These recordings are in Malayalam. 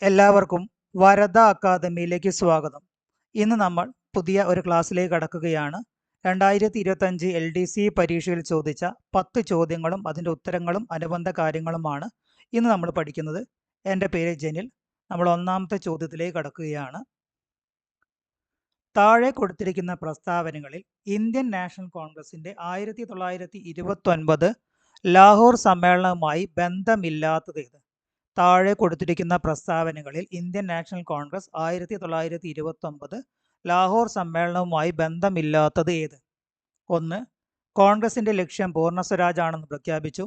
എല്ലാവർക്കും വരദ അക്കാദമിയിലേക്ക് സ്വാഗതം. ഇന്ന് നമ്മൾ പുതിയ ഒരു ക്ലാസ്സിലേക്ക് കടക്കുകയാണ്. 2025 LDC പരീക്ഷയിൽ ചോദിച്ച 10 ചോദ്യങ്ങളും അതിൻ്റെ ഉത്തരങ്ങളും അനുബന്ധ കാര്യങ്ങളുമാണ് ഇന്ന് നമ്മൾ പഠിക്കുന്നത്. എൻ്റെ പേര് ജനിൽ. നമ്മൾ ഒന്നാമത്തെ ചോദ്യത്തിലേക്ക് കടക്കുകയാണ്. താഴെ കൊടുത്തിരിക്കുന്ന പ്രസ്താവനകളിൽ ഇന്ത്യൻ നാഷണൽ കോൺഗ്രസിൻ്റെ 1929 ലാഹോർ സമ്മേളനവുമായി ബന്ധമില്ലാത്തതേത്? താഴെ കൊടുത്തിരിക്കുന്ന പ്രസ്താവനകളിൽ ഇന്ത്യൻ നാഷണൽ കോൺഗ്രസ് 1929 ലാഹോർ സമ്മേളനവുമായി ബന്ധമില്ലാത്തത് ഏത്? 1. കോൺഗ്രസിന്റെ ലക്ഷ്യം പൂർണ്ണ സ്വരാജ് ആണെന്ന് പ്രഖ്യാപിച്ചു.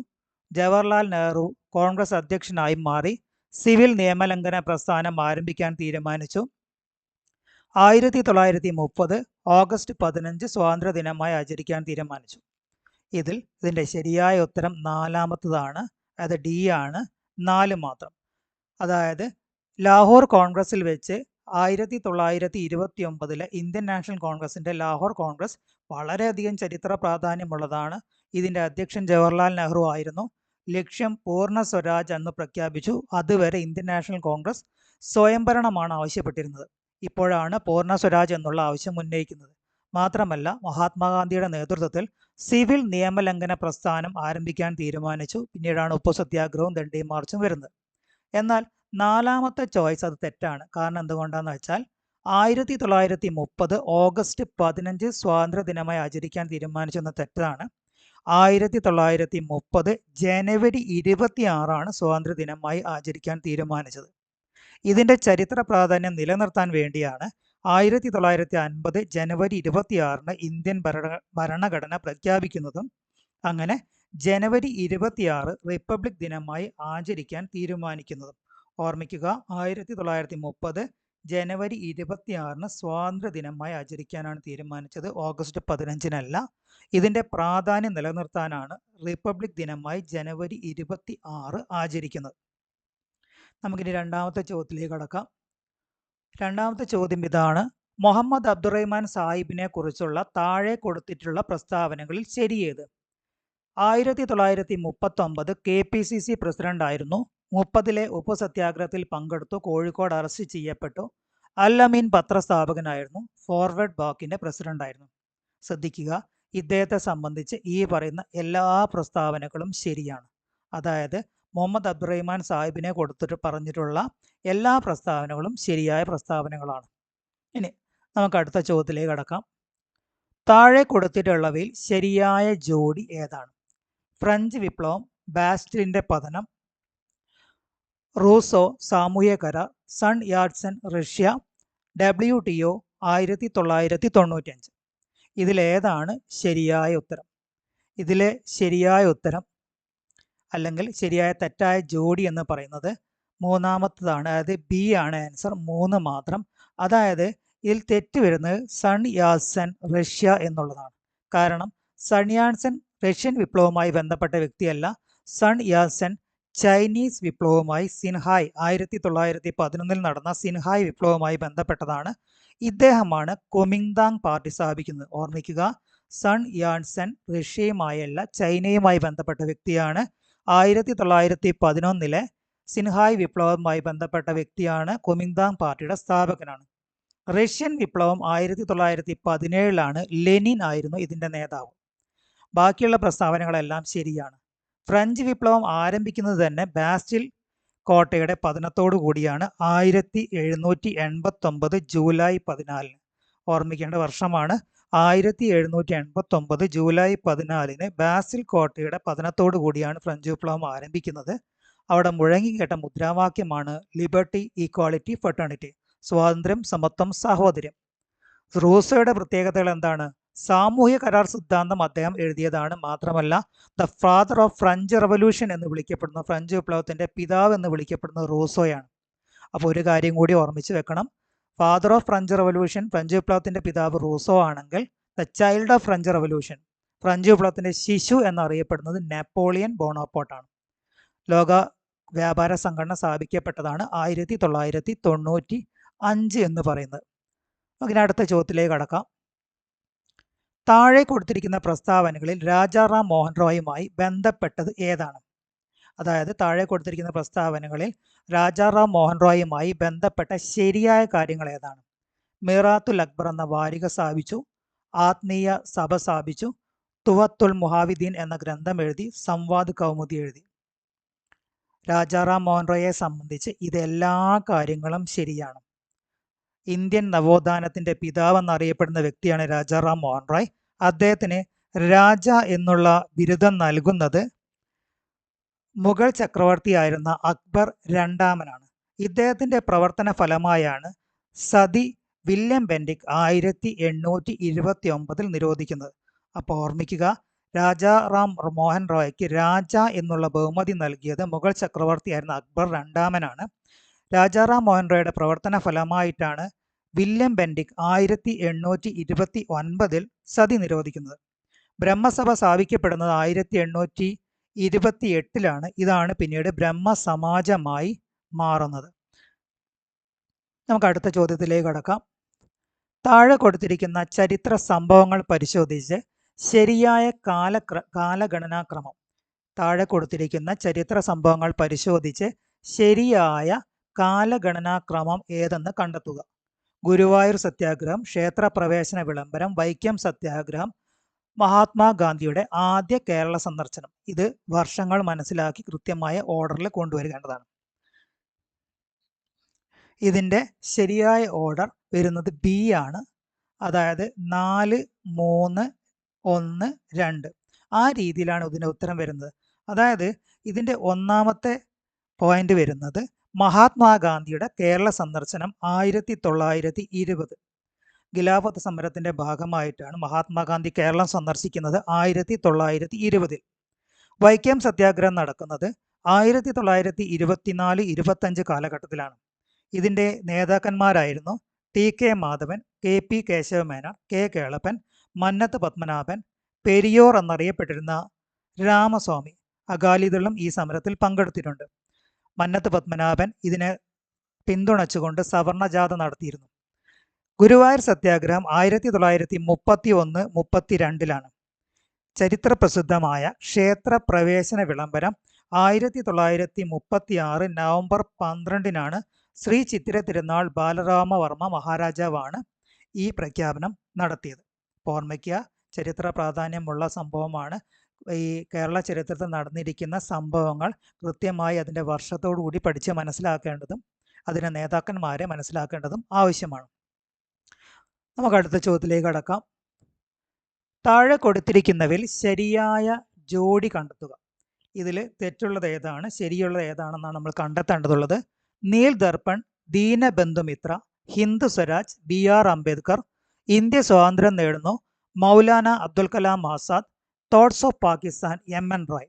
ജവഹർലാൽ നെഹ്റു കോൺഗ്രസ് അധ്യക്ഷനായി മാറി സിവിൽ നിയമലംഘന പ്രസ്ഥാനം ആരംഭിക്കാൻ തീരുമാനിച്ചു. 1930 ഓഗസ്റ്റ് 15 സ്വാതന്ത്ര്യദിനമായി ആചരിക്കാൻ തീരുമാനിച്ചു. ഇതിൻ്റെ ശരിയായ ഉത്തരം നാലാമത്തതാണ്. അത് ഡി ആണ്, 4 മാത്രം. അതായത് ലാഹോർ കോൺഗ്രസിൽ വെച്ച് 1929 ഇന്ത്യൻ നാഷണൽ കോൺഗ്രസിൻ്റെ ലാഹോർ കോൺഗ്രസ് വളരെയധികം ചരിത്ര പ്രാധാന്യമുള്ളതാണ്. ഇതിൻ്റെ അധ്യക്ഷൻ ജവഹർലാൽ നെഹ്റു ആയിരുന്നു. ലക്ഷ്യം പൂർണ്ണ സ്വരാജ് എന്ന് പ്രഖ്യാപിച്ചു. അതുവരെ ഇന്ത്യൻ നാഷണൽ കോൺഗ്രസ് സ്വയംഭരണമാണ് ആവശ്യപ്പെട്ടിരുന്നത്. ഇപ്പോഴാണ് പൂർണ്ണ സ്വരാജ് എന്നുള്ള ആവശ്യം ഉന്നയിക്കുന്നത്. മാത്രമല്ല, മഹാത്മാഗാന്ധിയുടെ നേതൃത്വത്തിൽ സിവിൽ നിയമലംഘന പ്രസ്ഥാനം ആരംഭിക്കാൻ തീരുമാനിച്ചു. പിന്നീടാണ് ഉപ്പു സത്യാഗ്രഹവും ദണ്ഡി മാർച്ചും വരുന്നത്. എന്നാൽ നാലാമത്തെ ചോയ്സ് അത് തെറ്റാണ്. കാരണം എന്തുകൊണ്ടാണെന്ന് വെച്ചാൽ 1930 ഓഗസ്റ്റ് 15 സ്വാതന്ത്ര്യദിനമായി ആചരിക്കാൻ തീരുമാനിച്ചെന്ന തെറ്റാണ്. 1930 ജനുവരി 26 സ്വാതന്ത്ര്യദിനമായി ആചരിക്കാൻ തീരുമാനിച്ചത്. ഇതിൻ്റെ ചരിത്ര പ്രാധാന്യം നിലനിർത്താൻ വേണ്ടിയാണ് 1950 ജനുവരി 26 ഇന്ത്യൻ ഭരണഘടന പ്രഖ്യാപിക്കുന്നതും അങ്ങനെ ജനുവരി 26 റിപ്പബ്ലിക് ദിനമായി ആചരിക്കാൻ തീരുമാനിക്കുന്നതും. ഓർമ്മിക്കുക, 1930 ജനുവരി 26 സ്വാതന്ത്ര്യ ദിനമായി ആചരിക്കാനാണ് തീരുമാനിച്ചത്, ഓഗസ്റ്റ് 15 ഇതിൻ്റെ പ്രാധാന്യം നിലനിർത്താനാണ് റിപ്പബ്ലിക് ദിനമായി ജനുവരി 26 ആചരിക്കുന്നത്. നമുക്കിനി രണ്ടാമത്തെ ചോദ്യത്തിലേക്ക് കടക്കാം. രണ്ടാമത്തെ ചോദ്യം ഇതാണ്: മുഹമ്മദ് അബ്ദുറഹ്മാൻ സാഹിബിനെ കുറിച്ചുള്ള താഴെ കൊടുത്തിട്ടുള്ള പ്രസ്താവനകളിൽ ശരിയേത്? 1939 KPCC പ്രസിഡന്റായിരുന്നു. 30 ഉപ്പു സത്യാഗ്രഹത്തിൽ പങ്കെടുത്തു. കോഴിക്കോട് അറസ്റ്റ് ചെയ്യപ്പെട്ടു. അൽ-അമീൻ പത്രസ്ഥാപകനായിരുന്നു. ഫോർവേഡ് ബ്ലോക്കിന്റെ പ്രസിഡന്റായിരുന്നു. ശ്രദ്ധിക്കുക, ഇദ്ദേഹത്തെ സംബന്ധിച്ച് ഈ പറയുന്ന എല്ലാ പ്രസ്താവനകളും ശരിയാണ്. അതായത് മുഹമ്മദ് അബ്ദുറഹ്മാൻ സാഹിബിനെ പറഞ്ഞിട്ടുള്ള എല്ലാ പ്രസ്താവനകളും ശരിയായ പ്രസ്താവനകളാണ്. ഇനി നമുക്ക് അടുത്ത ചോദ്യത്തിലേക്ക് കടക്കാം. താഴെ കൊടുത്തിട്ടുള്ളവയിൽ ശരിയായ ജോഡി ഏതാണ്? ഫ്രഞ്ച് വിപ്ലവം, ബാസ്റ്റിലിന്റെ പതനം, റൂസോ സാമൂഹ്യ കരാർ, സൺ യാറ്റ്സൺ റഷ്യ, WTO 1995. ഇതിലേതാണ് ശരിയായ ഉത്തരം? ഇതിലെ ശരിയായ ഉത്തരം അല്ലെങ്കിൽ ശരിയായ തെറ്റായ ജോഡി എന്ന് പറയുന്നത് മൂന്നാമത്തതാണ്. അതായത് ബി ആണ് ആൻസർ, 3 മാത്രം. അതായത് ഇതിൽ തെറ്റ് വരുന്നത് സൺ യാറ്റ്സൺ റഷ്യ എന്നുള്ളതാണ്. കാരണം സൺ യാറ്റ്സൺ റഷ്യൻ വിപ്ലവവുമായി ബന്ധപ്പെട്ട വ്യക്തിയല്ല. സൺ യാറ്റ്സൺ ചൈനീസ് വിപ്ലവവുമായി സിൻഹായ് 1911 നടന്ന സിൻഹായ് വിപ്ലവവുമായി ബന്ധപ്പെട്ടതാണ്. ഇദ്ദേഹമാണ് കുമിങ്താങ് പാർട്ടി സ്ഥാപിക്കുന്നത്. ഓർമ്മിക്കുക, സൺ യാറ്റ്സൺ റഷ്യയുമായല്ല ചൈനയുമായി ബന്ധപ്പെട്ട വ്യക്തിയാണ്. 1911 സിൻഹായ് വിപ്ലവവുമായി ബന്ധപ്പെട്ട വ്യക്തിയാണ്. കുമിങ്താങ് പാർട്ടിയുടെ സ്ഥാപകനാണ്. റഷ്യൻ വിപ്ലവം 1917 ലെനിൻ ആയിരുന്നു ഇതിൻ്റെ നേതാവ്. ബാക്കിയുള്ള പ്രസ്താവനകളെല്ലാം ശരിയാണ്. ഫ്രഞ്ച് വിപ്ലവം ആരംഭിക്കുന്നത് തന്നെ ബാസ്റ്റിൽ കോട്ടയുടെ പതനത്തോടു കൂടിയാണ്, 1789 ജൂലൈ 14. ഓർമ്മിക്കേണ്ട വർഷമാണ് 1789 ജൂലൈ 14 ബാസ്റ്റിൽ കോട്ടയുടെ പതനത്തോടു കൂടിയാണ് ഫ്രഞ്ച് വിപ്ലവം ആരംഭിക്കുന്നത്. അവിടെ മുഴങ്ങിക്കേട്ട മുദ്രാവാക്യമാണ് ലിബർട്ടി, ഈക്വാളിറ്റി, ഫെർട്ടേണിറ്റി, സ്വാതന്ത്ര്യം, സമത്വം, സാഹോദര്യം. റൂസോയുടെ പ്രത്യേകതകൾ എന്താണ്? സാമൂഹ്യ കരാർ സിദ്ധാന്തം അദ്ദേഹം എഴുതിയതാണ്. മാത്രമല്ല the father of French revolution എന്ന് വിളിക്കപ്പെടുന്ന, ഫ്രഞ്ച് വിപ്ലവത്തിന്റെ പിതാവ് എന്ന് വിളിക്കപ്പെടുന്നത് റൂസോയാണ്. അപ്പോൾ ഒരു കാര്യം കൂടി ഓർമ്മിച്ച് വെക്കണം. Father of French revolution, French വിപ്ലവത്തിന്റെ പിതാവ് റൂസോ ആണെങ്കിൽ the child of French revolution, French വിപ്ലവത്തിന്റെ ശിശു എന്നറിയപ്പെടുന്നത് നെപ്പോളിയൻ ബോണാപ്പാർട്ടാണ്. ലോക വ്യാപാര സംഘടന സ്ഥാപിക്കപ്പെട്ടതാണ് 1995 എന്ന് പറയുന്നത്. നമുക്കിനി അടുത്ത ചോദ്യത്തിലേക്ക് കടക്കാം. താഴെ കൊടുത്തിരിക്കുന്ന പ്രസ്താവനകളിൽ രാജാറാം മോഹൻ റോയുമായി ബന്ധപ്പെട്ടത് ഏതാണ്? അതായത് താഴെ കൊടുത്തിരിക്കുന്ന പ്രസ്താവനകളിൽ രാജാറാം മോഹൻ റോയുമായി ബന്ധപ്പെട്ട ശരിയായ കാര്യങ്ങൾ ഏതാണ്? മീറാത്തുൽ അക്ബർ എന്ന വാരിക സ്ഥാപിച്ചു, ആത്മീയ സഭ സ്ഥാപിച്ചു, തുവത്തുൽ മുഹാവിദ്ദീൻ എന്ന ഗ്രന്ഥം എഴുതി, സംവാദ് കൗമുദി എഴുതി. രാജാറാം മോഹൻ റോയെ സംബന്ധിച്ച് ഇതെല്ലാ കാര്യങ്ങളും ശരിയാണ്. ഇന്ത്യൻ നവോത്ഥാനത്തിന്റെ പിതാവ് എന്നറിയപ്പെടുന്ന വ്യക്തിയാണ് രാജാറാം മോഹൻ റോയ്. അദ്ദേഹത്തിന് രാജ എന്നുള്ള ബിരുദം നൽകുന്നത് മുഗൾ ചക്രവർത്തിയായിരുന്ന അക്ബർ രണ്ടാമനാണ്. ഇദ്ദേഹത്തിന്റെ പ്രവർത്തന ഫലമായാണ് സതി വില്യം ബെൻഡിക് 1829 നിരോധിക്കുന്നത്. അപ്പോൾ ഓർമ്മിക്കുക, രാജാറാം മോഹൻ റോയ്ക്ക് രാജ എന്നുള്ള ബഹുമതി നൽകിയത് മുഗൾ ചക്രവർത്തിയായിരുന്ന അക്ബർ രണ്ടാമനാണ്. രാജാറാം മോഹൻ റോയുടെ പ്രവർത്തന ഫലമായിട്ടാണ് വില്യം ബെൻഡിക് 1829 സതി നിരോധിക്കുന്നത്. ബ്രഹ്മസഭ സ്ഥാപിക്കപ്പെടുന്നത് 1828 ഇതാണ് പിന്നീട് ബ്രഹ്മസമാജമായി മാറുന്നത്. നമുക്ക് അടുത്ത ചോദ്യത്തിലേക്ക് കടക്കാം. താഴെ കൊടുത്തിരിക്കുന്ന ചരിത്ര സംഭവങ്ങൾ പരിശോധിച്ച് ശരിയായ കാലഗണനാക്രമം. താഴെ കൊടുത്തിരിക്കുന്ന ചരിത്ര സംഭവങ്ങൾ പരിശോധിച്ച് ശരിയായ കാലഗണനാക്രമം ഏതെന്ന് കണ്ടെത്തുക. ഗുരുവായൂർ സത്യാഗ്രഹം, ക്ഷേത്രപ്രവേശന വിളംബരം, വൈക്കം സത്യാഗ്രഹം, മഹാത്മാഗാന്ധിയുടെ ആദ്യ കേരള സന്ദർശനം. ഇത് വർഷങ്ങൾ മനസ്സിലാക്കി കൃത്യമായ ഓർഡറിൽ കൊണ്ടുവരികേണ്ടതാണ്. ഇതിൻ്റെ ശരിയായ ഓർഡർ വരുന്നത് ബി ആണ്. അതായത് 4, 3, 1, 2 ആ രീതിയിലാണ് ഇതിൻ്റെ ഉത്തരം വരുന്നത്. അതായത് ഇതിൻ്റെ ഒന്നാമത്തെ പോയിന്റ് വരുന്നത് മഹാത്മാഗാന്ധിയുടെ കേരള സന്ദർശനം 1920. ഖിലാഫത്ത് സമരത്തിന്റെ ഭാഗമായിട്ടാണ് മഹാത്മാഗാന്ധി കേരളം സന്ദർശിക്കുന്നത് 1920. വൈക്കം സത്യാഗ്രഹം നടക്കുന്നത് 1924-25 കാലഘട്ടത്തിലാണ്. ഇതിൻ്റെ നേതാക്കന്മാരായിരുന്നു T K. Madhavan, K P. Kesava Menon, K. Kelappan, Mannath Padmanabhan, Periyar എന്നറിയപ്പെട്ടിരുന്ന രാമസ്വാമി. അകാലിദളും ഈ സമരത്തിൽ പങ്കെടുത്തിട്ടുണ്ട്. മന്നത്ത് പത്മനാഭൻ ഇതിനെ പിന്തുണച്ചുകൊണ്ട് സവർണജാഥ നടത്തിയിരുന്നു. ഗുരുവായൂർ സത്യാഗ്രഹം 1931-32 ചരിത്രപ്രസിദ്ധമായ ക്ഷേത്രപ്രവേശന വിളംബരം 1936 നവംബർ 12 ശ്രീ ചിത്തിര തിരുനാൾ ബാലരാമവർമ്മ മഹാരാജാവാണ് ഈ പ്രഖ്യാപനം നടത്തിയത്. ഓർമ്മിക്കുക, ചരിത്ര പ്രാധാന്യമുള്ള സംഭവമാണ്. ഈ കേരള ചരിത്രത്തിൽ നടന്നിരിക്കുന്ന സംഭവങ്ങൾ കൃത്യമായി അതിൻ്റെ വർഷത്തോടു കൂടി പഠിച്ച് മനസ്സിലാക്കേണ്ടതും അതിൻ്റെ നേതാക്കന്മാരെ മനസ്സിലാക്കേണ്ടതും ആവശ്യമാണ്. നമുക്ക് അടുത്ത ചോദ്യത്തിലേക്ക് കടക്കാം. താഴെ കൊടുത്തിരിക്കുന്നവയിൽ ശരിയായ ജോഡി കണ്ടെത്തുക. ഇതിൽ തെറ്റുള്ളത് ഏതാണ്, ശരിയുള്ളത് ഏതാണെന്നാണ് നമ്മൾ കണ്ടെത്തേണ്ടതുള്ളത്. നീൽ ദർപ്പൺ, ദീനബന്ധുമിത്ര, ഹിന്ദ് സ്വരാജ്, ബി.ആർ. അംബേദ്കർ, ഇന്ത്യ സ്വാതന്ത്ര്യം നേടുന്നു, Maulana Abdul Kalam Azad, thoughts of Pakistan, M N. Roy.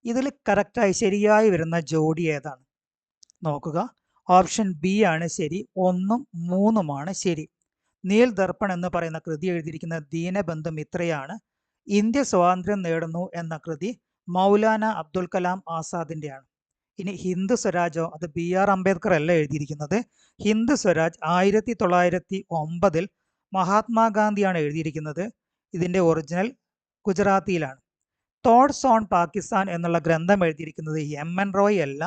ഇതിൽ കറക്റ്റായി ശരിയായി വരുന്ന ജോഡി ഏതാണ് നോക്കുക. ഓപ്ഷൻ ബി ആണ് ശരി, 1ഉം 3ഉമാണ് ശരി. നീൽ ദർപ്പൺ എന്ന് പറയുന്ന കൃതി എഴുതിയിരിക്കുന്ന ദീനബന്ധുമിത്രയാണ്. ഇന്ത്യ സ്വാതന്ത്ര്യം നേടുന്നു എന്ന കൃതി മൗലാന അബ്ദുൽ കലാം ആസാദിൻ്റെയാണ്. ഇനി ഹിന്ദ് സ്വരാജോ, അത് ബി.ആർ. അംബേദ്കർ അല്ല എഴുതിയിരിക്കുന്നത്. ഹിന്ദ് സ്വരാജ് 1909 മഹാത്മാഗാന്ധിയാണ് എഴുതിയിരിക്കുന്നത്. ഇതിൻ്റെ ഒറിജിനൽ ഗുജറാത്തിയിലാണ്. തോട്ട്സ് ഓൺ പാകിസ്ഥാൻ എന്നുള്ള ഗ്രന്ഥം എഴുതിയിരിക്കുന്നത് എം.എൻ. റോയ് അല്ല,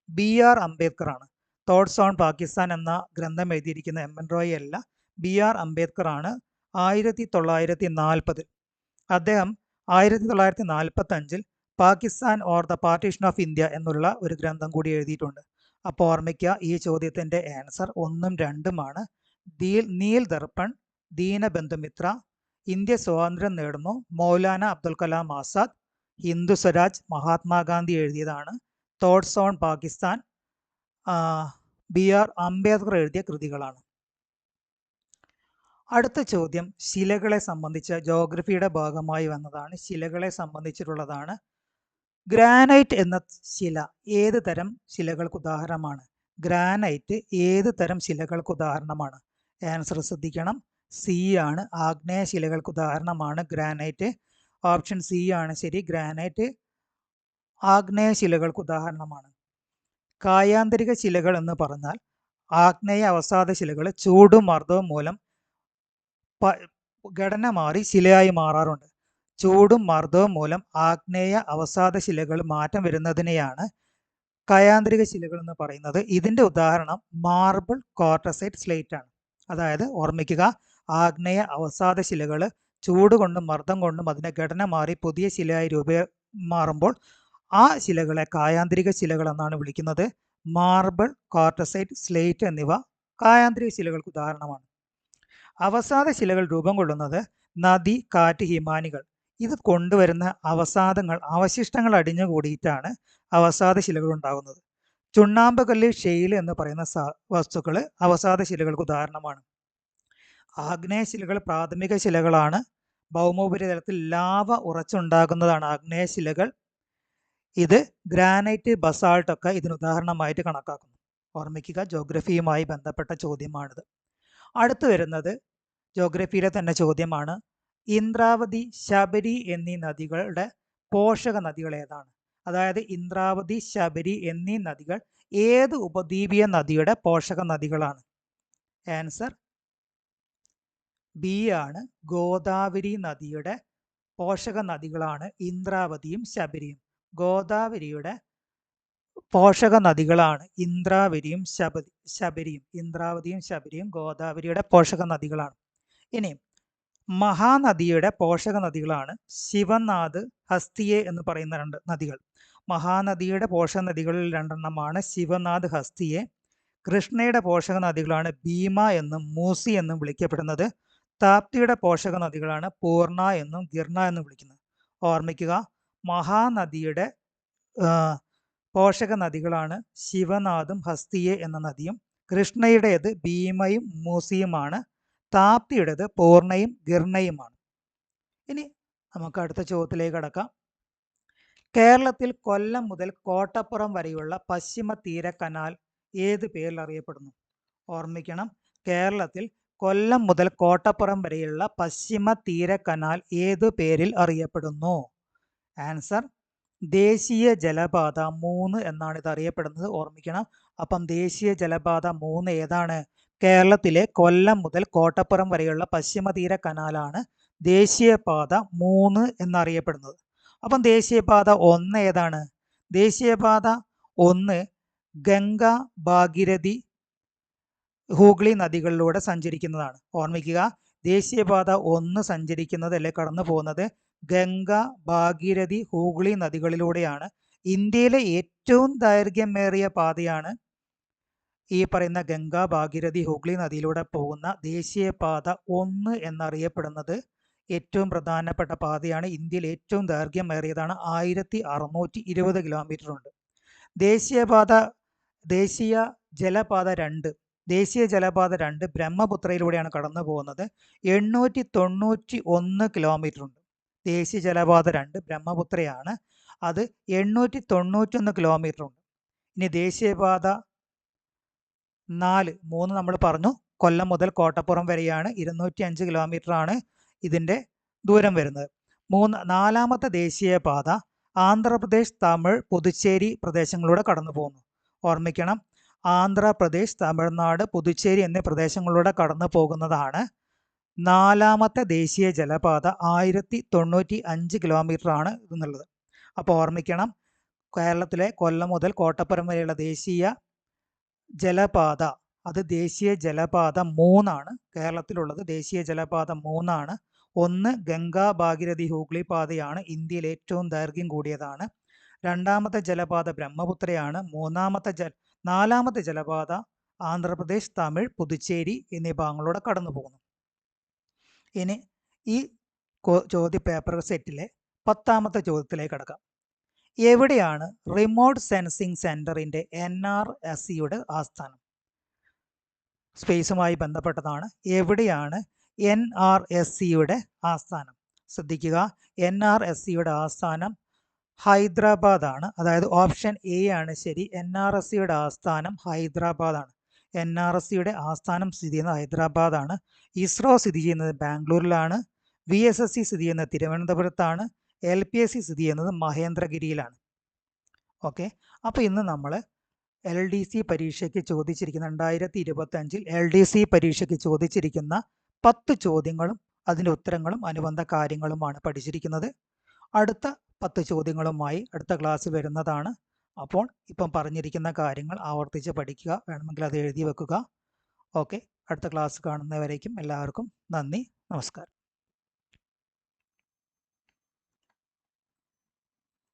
ബി.ആർ. അംബേദ്കർ ആണ്. തോട്ട്സ് ഓൺ പാകിസ്ഥാൻ എന്ന ഗ്രന്ഥം എഴുതിയിരിക്കുന്ന എം.എൻ. റോയ് അല്ല, ബി.ആർ. അംബേദ്കർ ആണ്. 1940 അദ്ദേഹം 1945 Pakistan or the partition of India എന്നുള്ള ഒരു ഗ്രന്ഥം കൂടി എഴുതിയിട്ടുണ്ട്. അപ്പോൾ ഓർമ്മിക്കുക, ഈ ചോദ്യത്തിൻ്റെ ആൻസർ 1ഉം 2ഉമാണ്. നീൽ ദർപ്പൺ, ദീനബന്ധുമിത്ര, ഇന്ത്യ സ്വാതന്ത്ര്യം നേടുന്നു, മൗലാന അബ്ദുൽ കലാം ആസാദ്, ഹിന്ദു സ്വരാജ് മഹാത്മാഗാന്ധി എഴുതിയതാണ്. Thoughts on Pakistan BR. Ambedkar എഴുതിയ കൃതികളാണ്. അടുത്ത ചോദ്യം ശിലകളെ സംബന്ധിച്ച ജോഗ്രഫിയുടെ ഭാഗമായി വന്നതാണ്. ശിലകളെ സംബന്ധിച്ചിട്ടുള്ളതാണ്. ഗ്രാനൈറ്റ് എന്ന ശില ഏത് തരം ശിലകൾക്ക് ഉദാഹരണമാണ്? ഗ്രാനൈറ്റ് ഏത് തരം ശിലകൾക്ക് ഉദാഹരണമാണ്? ആൻസർ ശ്രദ്ധിക്കണം. സി ആണ്. ആഗ്നേയ ശിലകൾക്ക് ഉദാഹരണമാണ് ഗ്രാനൈറ്റ്. ഓപ്ഷൻ സി ആണ് ശരി. ഗ്രാനൈറ്റ് ആഗ്നേയ ശിലകൾക്ക് ഉദാഹരണമാണ്. കായാന്തരിക ശിലകൾ എന്ന് പറഞ്ഞാൽ ആഗ്നേയ അവസാദ ശിലകൾ ചൂടും മർദ്ദവും മൂലം ഘടന മാറി ശിലയായി മാറാറുണ്ട്. ചൂടും മർദ്ദവും മൂലം ആഗ്നേയ അവസാദ ശിലകൾ മാറ്റം വരുന്നതിനെയാണ് കയാന്ത്രിക ശിലകൾ എന്ന് പറയുന്നത് ഇതിൻ്റെ ഉദാഹരണം മാർബിൾ ക്വാർട്ടസൈറ്റ് സ്ലേറ്റ് ആണ്. അതായത് ഓർമ്മിക്കുക, ആഗ്നേയ അവസാദ ശിലകൾ ചൂട് കൊണ്ടും മർദ്ദം കൊണ്ടും അതിൻ്റെ ഘടന മാറി പുതിയ ശിലയായി മാറുമ്പോൾ ആ ശിലകളെ കായാന്ത്രിക ശിലകൾ എന്നാണ് വിളിക്കുന്നത്. മാർബിൾ, ക്വാർട്ടസൈറ്റ്, സ്ലേറ്റ് എന്നിവ കായാന്ത്രിക ശിലകൾക്ക് ഉദാഹരണമാണ്. അവസാദ ശിലകൾ രൂപം കൊള്ളുന്നത് നദി, കാറ്റ്, ഹിമാനികൾ ഇത് കൊണ്ടുവരുന്ന അവശിഷ്ടങ്ങൾ അടിഞ്ഞുകൂടിയിട്ടാണ് അവസാദ ശിലകൾ ഉണ്ടാകുന്നത്. ചുണ്ണാമ്പ് കല്ല്, ഷെയിൽ എന്ന് പറയുന്ന വസ്തുക്കൾ അവസാദ ശിലകൾക്ക് ഉദാഹരണമാണ്. ആഗ്നേയ ശിലകൾ പ്രാഥമിക ശിലകളാണ്. ഭൗമോപരിതലത്തിൽ ലാവ ഉറച്ചുണ്ടാകുന്നതാണ് ആഗ്നേയ ശിലകൾ. ഇത് ഗ്രാനൈറ്റ്, ബസാൾട്ട് ഒക്കെ ഇതിന് ഉദാഹരണമായിട്ട് കണക്കാക്കുന്നു. ഓർമ്മിക്കുക, ജോഗ്രഫിയുമായി ബന്ധപ്പെട്ട ചോദ്യമാണിത്. അടുത്തു വരുന്നത് ജോഗ്രഫിയിലെ തന്നെ ചോദ്യമാണ്. ഇന്ദ്രാവതി, ശബരി എന്നീ നദികളുടെ പോഷക നദികൾ ഏതാണ്? അതായത് ഇന്ദ്രാവതി, ശബരി എന്നീ നദികൾ ഏത് ഉപദ്വീപീയ നദിയുടെ പോഷക നദികളാണ്? ആൻസർ ബി ആണ്. ഗോദാവരി നദിയുടെ പോഷക നദികളാണ് ഇന്ദ്രാവതിയും ശബരിയും. ഗോദാവരിയുടെ പോഷക നദികളാണ് ഇന്ദ്രാവതിയും ശബരിയും. ഇന്ദ്രാവതിയും ശബരിയും ഗോദാവരിയുടെ പോഷക നദികളാണ്. ഇനി മഹാനദിയുടെ പോഷക നദികളാണ് ശിവനാഥ്, ഹസ്തിയെ എന്ന് പറയുന്ന രണ്ട് നദികൾ. മഹാനദിയുടെ പോഷക നദികളിൽ രണ്ടെണ്ണമാണ് ശിവനാഥ്, ഹസ്തിയെ. കൃഷ്ണയുടെ പോഷക നദികളാണ് ഭീമ എന്നും മൂസി എന്നും വിളിക്കപ്പെടുന്നത്. താപ്തിയുടെ പോഷക നദികളാണ് പൂർണ എന്നും ഗിർണ എന്നും വിളിക്കുന്നത്. ഓർമ്മിക്കുക, മഹാനദിയുടെ പോഷക നദികളാണ് ശിവനാഥും ഹസ്തിയെ എന്ന നദിയും. കൃഷ്ണയുടേത് ഭീമയും മൂസിയുമാണ്. താപ്തിയുടേത് പൂർണയും ഗിർണയുമാണ്. ഇനി നമുക്ക് അടുത്ത ചോദ്യത്തിലേക്ക് കടക്കാം. കേരളത്തിൽ കൊല്ലം മുതൽ കോട്ടപ്പുറം വരെയുള്ള പശ്ചിമ തീര കനാൽ ഏത് പേരിൽ അറിയപ്പെടുന്നു? ഓർമ്മിക്കണം, കേരളത്തിൽ കൊല്ലം മുതൽ കോട്ടപ്പുറം വരെയുള്ള പശ്ചിമ തീര കനാൽ ഏതു പേരിൽ അറിയപ്പെടുന്നു? ആൻസർ ദേശീയ ജലപാത 3 എന്നാണ് ഇത് അറിയപ്പെടുന്നത്. ഓർമ്മിക്കണം. അപ്പം ദേശീയ ജലപാത 3 ഏതാണ്? കേരളത്തിലെ കൊല്ലം മുതൽ കോട്ടപ്പുറം വരെയുള്ള പശ്ചിമ തീര കനാലാണ് ദേശീയപാത 3 എന്നറിയപ്പെടുന്നത്. അപ്പം ദേശീയപാത 1 ഏതാണ്? ദേശീയപാത 1 ഗംഗ, ഭാഗീരഥി, ഹൂഗ്ലി നദികളിലൂടെ സഞ്ചരിക്കുന്നതാണ്. ഓർമ്മിക്കുക, ദേശീയപാത 1 സഞ്ചരിക്കുന്നത് അല്ലെ കടന്നു പോകുന്നത് ഗംഗ, ഭാഗീരഥി, ഹൂഗ്ലി നദികളിലൂടെയാണ്. ഇന്ത്യയിലെ ഏറ്റവും ദൈർഘ്യമേറിയ പാതയാണ് ഈ പറയുന്ന ഗംഗ, ഭാഗീരഥി, ഹൂഗ്ലി നദിയിലൂടെ പോകുന്ന ദേശീയപാത 1 എന്നറിയപ്പെടുന്നത്. ഏറ്റവും പ്രധാനപ്പെട്ട പാതയാണ്. ഇന്ത്യയിൽ ഏറ്റവും ദൈർഘ്യമേറിയതാണ്. 1620 കിലോമീറ്റർ ഉണ്ട്. ദേശീയ ജലപാത 2 ബ്രഹ്മപുത്രയിലൂടെയാണ് കടന്നു പോകുന്നത്. 891 കിലോമീറ്റർ ഉണ്ട്. ദേശീയ ജലപാത 2 ബ്രഹ്മപുത്രയാണ്. അത് 891 കിലോമീറ്റർ ഉണ്ട്. ഇനി ദേശീയപാത 3 നമ്മൾ പറഞ്ഞു, കൊല്ലം മുതൽ കോട്ടപ്പുറം വരെയാണ്. 205 കിലോമീറ്റർ ആണ് ഇതിൻ്റെ ദൂരം വരുന്നത്. നാലാമത്തെ ദേശീയപാത ആന്ധ്രാപ്രദേശ്, തമിഴ്, പുതുച്ചേരി പ്രദേശങ്ങളിലൂടെ കടന്നു പോകുന്നു. ഓർമ്മിക്കണം, ആന്ധ്രാപ്രദേശ്, തമിഴ്നാട്, പുതുച്ചേരി എന്നീ പ്രദേശങ്ങളിലൂടെ കടന്നു പോകുന്നതാണ് നാലാമത്തെ ദേശീയ ജലപാത. 1095 കിലോമീറ്റർ ആണ് ഇതെന്നുള്ളത്. അപ്പോൾ ഓർമ്മിക്കണം, കേരളത്തിലെ കൊല്ലം മുതൽ കോട്ടപ്പുറം വരെയുള്ള ദേശീയ ജലപാത അത് ദേശീയ ജലപാത 3 ആണ്. കേരളത്തിലുള്ളത് ദേശീയ ജലപാത 3 ആണ്. 1 ഗംഗ, ഭാഗീരഥി, ഹൂഗ്ലി പാതയാണ്. ഇന്ത്യയിൽ ഏറ്റവും ദൈർഘ്യം കൂടിയതാണ്. രണ്ടാമത്തെ ജലപാത ബ്രഹ്മപുത്രയാണ്. നാലാമത്തെ ജലപാത ആന്ധ്രാപ്രദേശ്, തമിഴ്, പുതുച്ചേരി എന്നീ ഭാഗങ്ങളിലൂടെ കടന്നു പോകുന്നു. ഇനി ഈ ചോദ്യ പേപ്പർ സെറ്റിലെ 10ാമത്തെ ചോദ്യത്തിലേക്ക് കടക്കാം. എവിടെയാണ് റിമോട്ട് സെൻസിംഗ് സെന്ററിന്റെ NRSCയുടെ ആസ്ഥാനം? സ്പേസുമായി ബന്ധപ്പെട്ടതാണ്. എവിടെയാണ് NRSCയുടെ ആസ്ഥാനം? ശ്രദ്ധിക്കുക, NRSCയുടെ ആസ്ഥാനം ഹൈദരാബാദ് ആണ്. അതായത് ഓപ്ഷൻ എ ആണ് ശരി. NRSCയുടെ ആസ്ഥാനം ഹൈദരാബാദ് ആണ്. NRSCയുടെ ആസ്ഥാനം സ്ഥിതി ചെയ്യുന്നത് ഹൈദരാബാദാണ്. ഇസ്രോ സ്ഥിതി ചെയ്യുന്നത് ബാംഗ്ലൂരിലാണ്. VSSC സ്ഥിതി ചെയ്യുന്നത് തിരുവനന്തപുരത്താണ്. LPSC സ്ഥിതി ചെയ്യുന്നത് മഹേന്ദ്രഗിരിയിലാണ്. ഓക്കെ, അപ്പോൾ ഇന്ന് നമ്മൾ LDC പരീക്ഷയ്ക്ക് ചോദിച്ചിരിക്കുന്ന 2025 LDC പരീക്ഷയ്ക്ക് ചോദിച്ചിരിക്കുന്ന 10 ചോദ്യങ്ങളും അതിൻ്റെ ഉത്തരങ്ങളും അനുബന്ധ കാര്യങ്ങളുമാണ് പഠിച്ചിരിക്കുന്നത്. അടുത്ത 10 ചോദ്യങ്ങളുമായി അടുത്ത ക്ലാസ് വരുന്നതാണ്. അപ്പോൾ ഇപ്പം പറഞ്ഞിരിക്കുന്ന കാര്യങ്ങൾ ആവർത്തിച്ച് പഠിക്കുക, വേണമെങ്കിൽ അത് എഴുതി വെക്കുക. ഓക്കെ, അടുത്ത ക്ലാസ് കാണുന്നവരേക്കും എല്ലാവർക്കും നന്ദി, നമസ്കാരം.